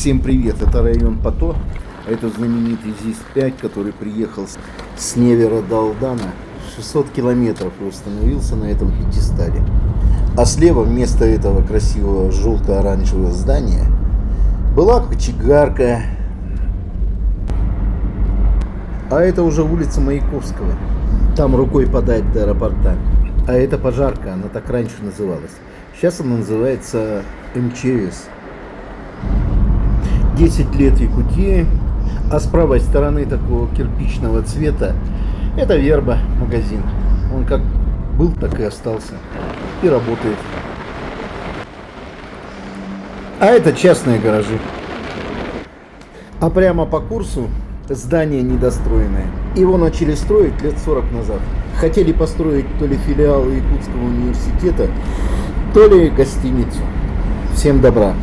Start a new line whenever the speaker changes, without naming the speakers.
Всем привет, это район Пато, это знаменитый ЗИС-5, который приехал с Невера до Алдана 600 километров и установился на этом пьедестале. А слева вместо этого красивого желто-оранжевого здания была кочегарка. А это уже улица Маяковского, там рукой подать до аэропорта. А это пожарка, она так раньше называлась. Сейчас она называется МЧС. 10 лет Якутии, а с правой стороны такого кирпичного цвета это Верба магазин. Он как был, так и остался и работает. А это частные гаражи. А прямо по курсу здание недостроенное. Его начали строить лет 40 назад. Хотели построить то ли филиал Якутского университета, то ли гостиницу. Всем добра.